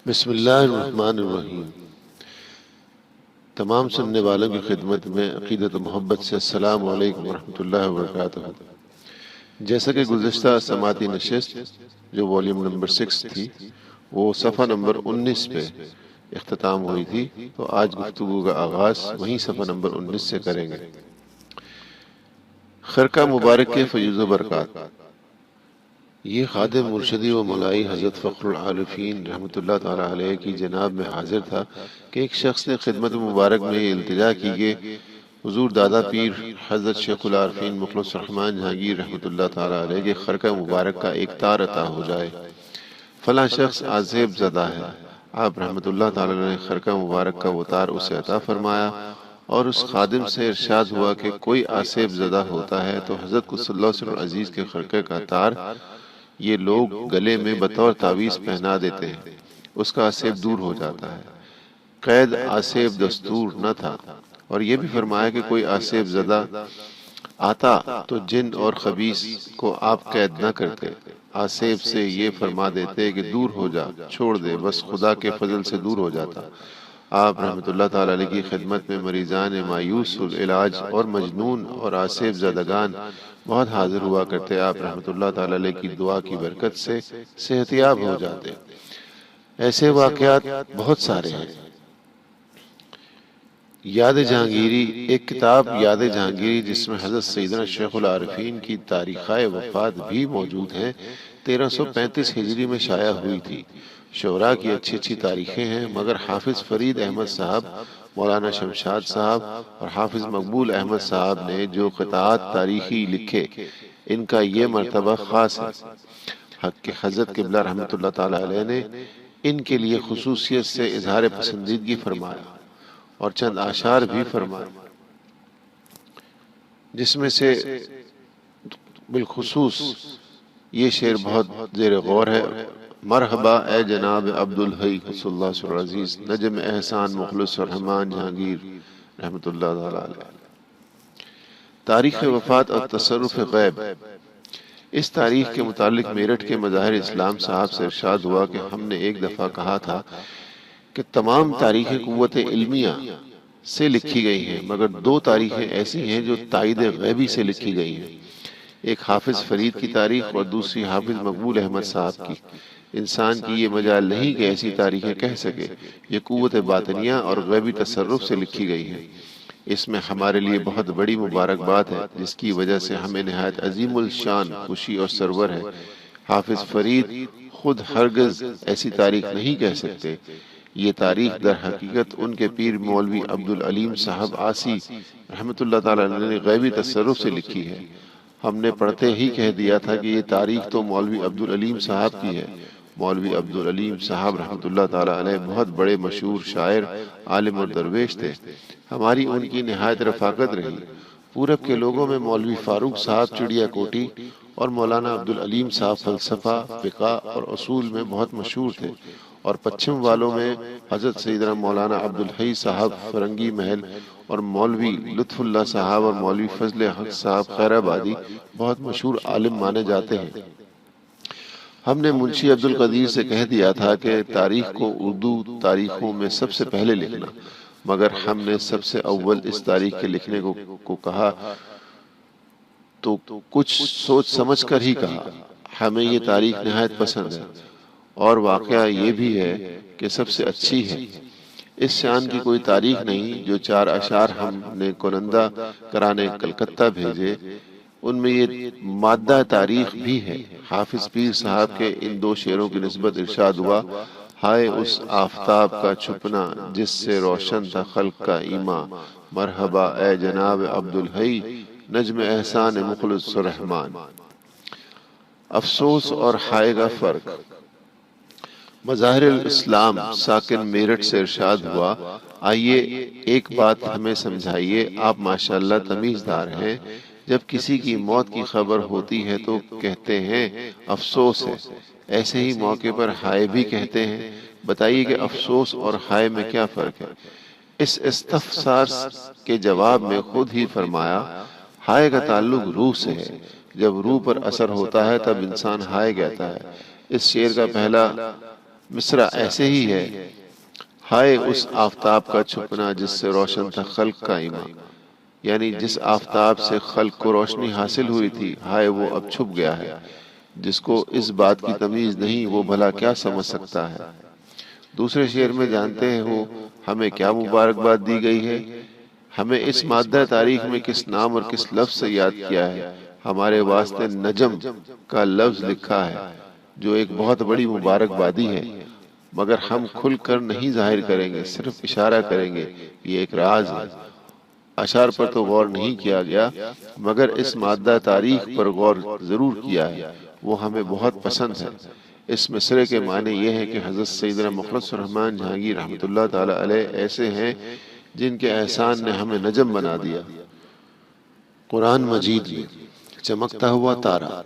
بسم اللہ الرحمن الرحیم۔ تمام سننے والوں کی خدمت میں عقیدت و محبت سے السلام علیکم ورحمۃ اللہ وبرکاتہ۔ جیسا کہ گزشتہ سماعتی نشست جو والیوم نمبر 6 تھی وہ صفحہ نمبر 19 پہ اختتام ہوئی تھی، تو آج گفتگو کا آغاز وہیں صفحہ نمبر 19 سے کریں گے۔ خرقہ مبارک کے فیوز و برکات۔ یہ خادم مرشدی و مولائی حضرت فخر العارفین رحمۃ اللہ تعالیٰ علیہ کی جناب میں حاضر تھا کہ ایک شخص نے خدمت مبارک میں یہ التجا کی کہ حضور دادا پیر حضرت شیخ العارفین مخلص الرحمن جہانگیر رحمۃ اللہ تعالیٰ علیہ کے خرقہ مبارک کا ایک تار عطا ہو جائے۔ فلاں شخص آزیب زدہ ہے، آپ رحمۃ اللہ تعالیٰ نے خرقہ مبارک کا وہ تار اسے عطا فرمایا، اور اس خادم سے ارشاد ہوا کہ کوئی آسیب زدہ ہوتا ہے تو حضرت صلی اللہ علیہ وسلم عزیز کے خرقے کا تار یہ لوگ گلے میں بطور تعویذ پہنا دیتے ہیں، اس کا آسیب دور ہو جاتا ہے۔ قید آسیب دستور نہ تھا، اور یہ بھی فرمایا کہ کوئی آسیب زدہ آتا تو جن اور خبیث کو آپ قید نہ کرتے، آسیب سے یہ فرما دیتے کہ دور ہو جا، چھوڑ دے، بس خدا کے فضل سے دور ہو جاتا۔ آپ رحمۃ اللہ تعالیٰ علیہ کی خدمت میں مریضان مایوس العلاج اور مجنون اور آسیب زدگان بہت حاضر ہوا کرتے۔ آپ رحمۃ اللہ تعالیٰ علیہ کی دعا کی برکت سے صحت یاب ہو جاتے۔ ایسے واقعات بہت سارے ہیں۔ یاد جہانگیری، ایک کتاب یاد جہانگیری جس میں حضرت سیدنا شیخ العارفین کی تاریخہ وفات بھی موجود ہیں، 1335 ہجری میں شائع ہوئی تھی۔ شعراء کی اچھی اچھی تاریخیں ہیں، مگر حافظ فرید احمد صاحب، مولانا شمشاد صاحب اور حافظ مقبول احمد صاحب نے جو قطعات تاریخی لکھے، ان کا یہ مرتبہ خاص ہے حق کہ حضرت قبلہ رحمۃ اللہ تعالیٰ علیہ نے ان کے لیے خصوصیت سے اظہار پسندیدگی فرمایا اور چند اشعار بھی فرمائے، جس میں سے بالخصوص یہ شعر بہت زیر غور ہے: مرحبا اے جناب عبدالحی صلی اللہ علیہ عزیز، نجم احسان مخلص الرحمن جہانگیر رحمۃ اللہ تعالیٰ علیہ۔ تاریخ وفات اور تصرف غیب۔ اس تاریخ کے متعلق میرٹھ کے مظاہر اسلام صاحب سے ارشاد ہوا کہ ہم نے ایک دفعہ کہا تھا کہ تمام تاریخیں قوت علمیہ سے لکھی گئی ہیں، مگر دو تاریخیں ایسی ہیں جو تائید غیبی سے لکھی گئی ہیں، ایک حافظ فرید کی تاریخ اور دوسری حافظ مقبول احمد صاحب کی۔ انسان کی یہ مجال نہیں کہ ایسی تاریخیں کہہ سکے، یہ قوت باطنیہ اور غیبی تصرف سے لکھی گئی ہیں۔ اس میں ہمارے لیے بہت بڑی مبارکباد ہے، جس کی وجہ سے ہمیں نہایت عظیم الشان خوشی اور سرور ہے۔ حافظ فرید خود ہرگز ایسی تاریخ نہیں کہہ سکتے۔ یہ تاریخ در حقیقت ان کے پیر مولوی عبدالعلیم صاحب عاصی رحمۃ اللہ تعالیٰ نے غیبی تصرف سے لکھی ہے۔ ہم نے پڑھتے ہی کہہ دیا تھا کہ یہ تاریخ تو مولوی عبدالعلیم صاحب کی ہے۔ مولوی عبدالعلیم صاحب رحمۃ اللہ تعالیٰ علیہ بہت بڑے مشہور شاعر، عالم اور درویش تھے۔ ہماری ان کی نہایت رفاقت رہی۔ پورب کے لوگوں میں مولوی فاروق صاحب چڑیا کوٹی اور مولانا عبدالعلیم صاحب فلسفہ، فقہ اور اصول میں بہت مشہور تھے، اور پچھم والوں میں حضرت سیدنا مولانا عبدالحی صاحب فرنگی محل اور مولوی لطف اللہ صاحب اور مولوی فضل حق صاحب خیر آبادی بہت مشہور عالم مانے جاتے ہیں۔ ہم نے منشی عبدالقدیر سے کہہ دیا تھا کہ تاریخ کو اردو تاریخوں میں سب سے پہلے لکھنا، مگر ہم نے سب سے اول اس تاریخ کے لکھنے کو کہا تو کچھ سوچ سمجھ کر ہی کہا۔ ہمیں یہ تاریخ نہایت پسند ہے، اور واقعہ یہ بھی ہے کہ سب سے اچھی ہے۔ اس شان کی کوئی تاریخ نہیں۔ جو 4 اشعار ہم نے کنندہ کرانے کلکتہ بھیجے، ان میں یہ مادہ تاریخ بھی ہے۔ حافظ پیر صاحب کے ان 2 شعروں کی نسبت ارشاد ہوا: ہائے اس آفتاب کا چھپنا جس سے روشن تھا خلق کا ایماں، مرحبا اے جناب عبدالحی نجم احسان مخلص الرحمن۔ افسوس اور ہائے کا فرق۔ مظاہر الاسلام ساکن میرٹھ سے ارشاد ہوا: آئیے ایک بات ہمیں سمجھائیے، آپ ماشاءاللہ تمیزدار ہیں، جب کسی کی موت کی خبر ہوتی ہے تو کہتے ہیں افسوس ہے، ایسے ہی موقع پر ہائے بھی کہتے ہیں، بتائیے کہ افسوس اور ہائے میں کیا فرق ہے؟ اس استفسار کے جواب میں خود ہی فرمایا: ہائے کا تعلق روح سے ہے، جب روح پر اثر ہوتا ہے تب انسان ہائے کہتا ہے۔ اس شعر کا پہلا مصرع ایسے ہی ہے، ہائے اس آفتاب کا چھپنا جس سے روشن تھا خلق کا ایمان، یعنی جس آفتاب سے خلق کو روشنی حاصل ہوئی تھی، ہائے وہ اب چھپ گیا ہے، جس کو اس بات کی تمیز نہیں وہ بھلا کیا سمجھ سکتا ہے۔ دوسرے شعر میں جانتے ہو ہمیں کیا مبارکباد دی گئی ہے، ہمیں اس مادہ تاریخ میں کس نام اور کس لفظ سے یاد کیا ہے، ہمارے واسطے نجم کا لفظ لکھا ہے جو ایک بہت بڑی مبارکبادی ہے، مگر ہم کھل کر نہیں ظاہر کریں گے، صرف اشارہ کریں گے، یہ ایک راز ہے۔ اشعار پر تو غور نہیں کیا گیا، مگر اس مادہ تاریخ پر غور ضرور کیا ہے، وہ ہمیں بہت پسند ہے۔ اس مصرے کے معنی یہ ہے کہ حضرت سیدنا مخلص الرحمن جہانگیر رحمۃ اللہ تعالی علیہ ایسے ہیں جن کے احسان نے ہمیں نجم بنا دیا۔ قرآن مجید میں چمکتا ہوا تارا،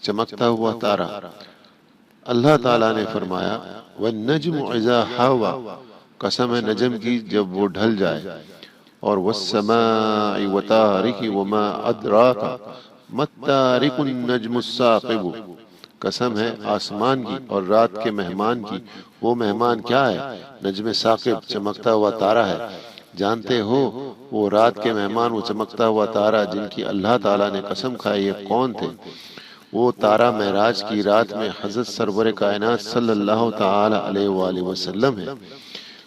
چمکتا ہوا تارا، اللہ تعالیٰ نے فرمایا وَالنَّجْمُ إِذَا هَوَى، قسم ہے نجم کی جب وہ ڈھل جائے، اور وَالسَّمَاءِ وَطَارِقِ وَمَا أَدْرَاكَ مَا الطَّارِقُ النَّجْمُ الثَّاقِبُ، قسم ہے آسمان کی اور رات کے مہمان کی، وہ مہمان کیا ہے؟ نجم ثاقب، چمکتا ہوا تارا ہے۔ جانتے ہو وہ رات کے مہمان، وہ چمکتا ہوا تارا جن کی اللہ تعالیٰ نے قسم کھائی ہے، کون تھے؟ وہ تارا معراج کی رات میں حضرت سرور کائنات صلی اللہ تعالی علیہ وآلہ وسلم ہے۔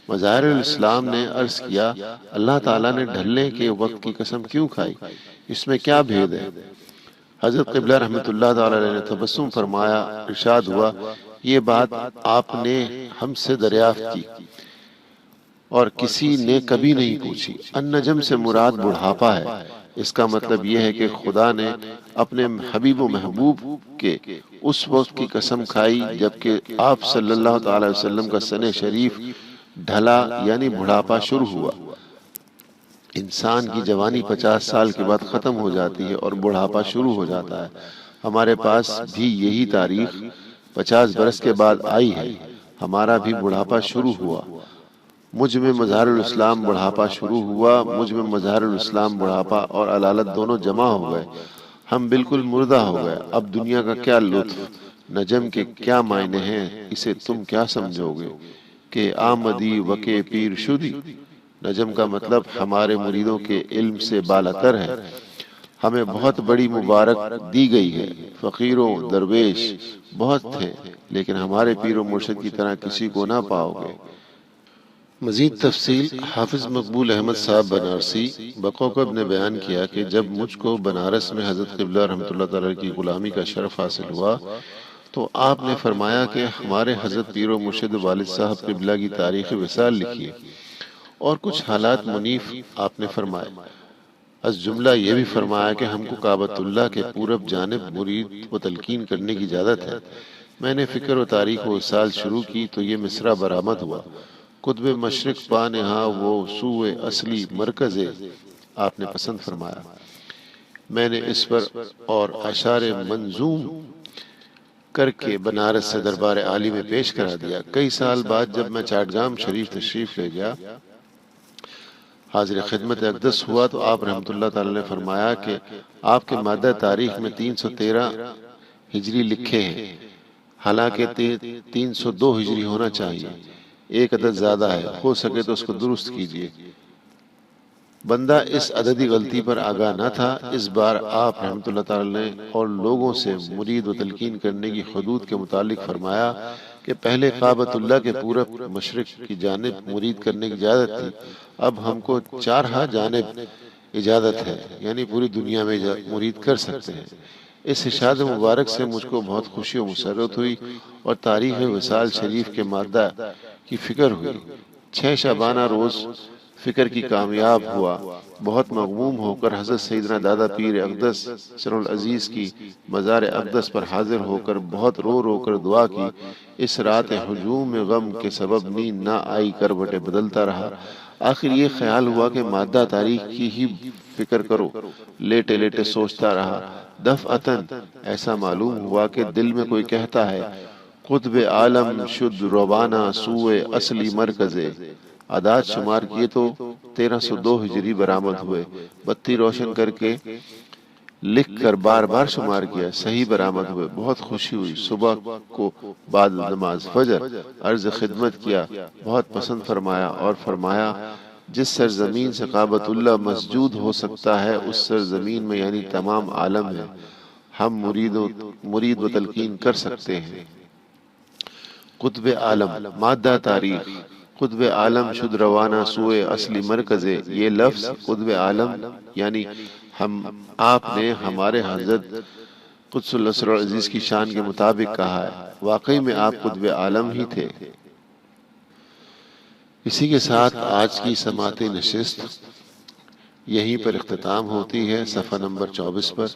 مظاہر الاسلام نے عرض کیا اللہ تعالیٰ نے ڈھلنے کے وقت کی قسم کیوں کھائی، اس میں کیا بھید ہے؟ حضرت قبلہ رحمۃ اللہ تعالی علیہ نے تبسم فرمایا، ارشاد ہوا یہ بات آپ نے ہم سے دریافت کی اور کسی نے کبھی نہیں پوچھی۔ النجم سے مراد بڑھاپا ہے، اس کا مطلب یہ ہے کہ خدا نے اپنے حبیب و محبوب کے اس وقت کی قسم کھائی جبکہ آپ صلی اللہ تعالی وسلم کا سن شریف ڈھلا، یعنی بڑھاپا شروع ہوا۔ انسان کی جوانی 50 سال کے بعد ختم ہو جاتی ہے اور بڑھاپا شروع ہو جاتا ہے۔ ہمارے پاس بھی یہی تاریخ 50 برس کے بعد آئی ہے، ہمارا بھی بڑھاپا شروع ہوا۔ مجھ میں مظہر الاسلام بڑھاپا شروع ہوا، مجھ میں مظہر الاسلام بڑھاپا اور علالت دونوں جمع ہو گئے، ہم بالکل مردہ ہو گئے۔ اب دنیا کا کیا لطف، نجم کے کیا معنی ہیں، اسے تم کیا سمجھو گے کہ آمدی وکے پیر شدی؟ نجم کا مطلب ہمارے مریدوں کے علم سے بالاتر ہے، ہمیں بہت بڑی مبارک دی گئی ہے۔ فقیروں درویش بہت تھے لیکن ہمارے پیر و مرشد کی طرح کسی کو نہ پاؤ گے۔ مزید تفصیل حافظ مقبول احمد صاحب بنارسی بقوقب نے بیان کیا کہ جب مجھ کو بنارس میں حضرت قبلہ رحمۃ اللہ تعالی کی غلامی کا شرف حاصل ہوا تو آپ نے فرمایا کہ ہمارے حضرت پیر و مرشد والد صاحب قبلہ کی تاریخ وصال لکھیے، اور کچھ حالات منیف آپ نے فرمائے۔ از جملہ یہ بھی فرمایا کہ ہم کو کعبۃ اللہ کے پورب جانب مرید و تلقین کرنے کی اجازت ہے۔ میں نے فکر و تاریخ و وصال شروع کی تو یہ مصرع برآمد ہوا، قطب مشرق پا نہا وہ سوئے اصلی مرکز آپ نے پسند فرمایا۔ میں نے اس پر اور اشعار منظوم کر کے بنارس سے دربار عالی میں پیش کرا دیا۔ کئی سال بعد جب میں چاٹگام شریف تشریف لے گیا، حاضر خدمت اقدس ہوا تو آپ رحمۃ اللہ تعالی نے فرمایا کہ آپ کے مادہ تاریخ میں 313 ہجری لکھے ہیں، حالانکہ 302 ہجری ہونا چاہیے، ایک عدد زیادہ ہے، ہو سکے تو اس کو درست کیجیے۔ بندہ اس عددی غلطی پر آگاہ نہ تھا۔ اس بار آپ رحمۃ اللہ تعالی نے اور لوگوں سے مرید و تلقین کرنے کی حدود کے متعلق فرمایا کہ پہلے کعبۃ اللہ کے پورب مشرق کی جانب مرید کرنے کی اجازت تھی، اب ہم کو چارہا جانب اجازت ہے، یعنی پوری دنیا میں مرید کر سکتے ہیں۔ اس ارشاد مبارک سے مجھ کو بہت خوشی و مسرت ہوئی اور تاریخ وصال شریف کے مادہ کی فکر ہوئی۔ 6 شعبانہ روز فکر کی کامیاب ہوا، بہت مغموم ہو کر حضرت سیدنا دادا پیر اقدس سر العزیز کی مزار اقدس پر حاضر ہو کر بہت رو رو کر دعا کی۔ اس رات ہجوم غم کے سبب نیند نہ آئی، کروٹیں بدلتا رہا۔ آخر یہ خیال ہوا کہ مادہ تاریخ کی ہی فکر کرو، لیٹے لیٹے سوچتا رہا۔ دفعتاً ایسا معلوم ہوا کہ دل میں کوئی کہتا ہے قطب عالم شد روانہ سوئے اصلی مرکزے۔ عداد شمار کیے تو 1302 ہجری برآمد ہوئے۔ بتی روشن کر کے لکھ کر بار بار شمار کیا، صحیح برآمد ہوئے، بہت خوشی ہوئی، صبح کو بعد نماز فجر عرض خدمت کیا، بہت پسند فرمایا اور فرمایا جس سرزمین سے کعبۃ اللہ مسجود ہو سکتا ہے اس سرزمین میں یعنی تمام عالم ہے ہم مرید و تلقین کر سکتے ہیں۔ قطب عالم مادہ تاریخ قطب عالم شد روانہ سوئے اصلی مرکز، یہ لفظ قطب عالم یعنی آپ نے ہمارے حضرت قدس الاسرار عزیز کی شان کے مطابق کہا ہے، واقعی میں آپ قطب عالم ہی تھے۔ اسی کے ساتھ آج کی سماعتی نشست یہیں پر اختتام ہوتی ہے صفحہ نمبر 24 پر،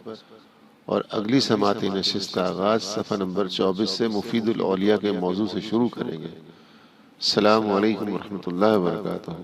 اور اگلی سماعتی نشست کا آغاز صفحہ نمبر 24 سے مفید الاولیاء کے موضوع سے شروع کریں گے۔ السلام علیکم ورحمۃ اللہ وبرکاتہ۔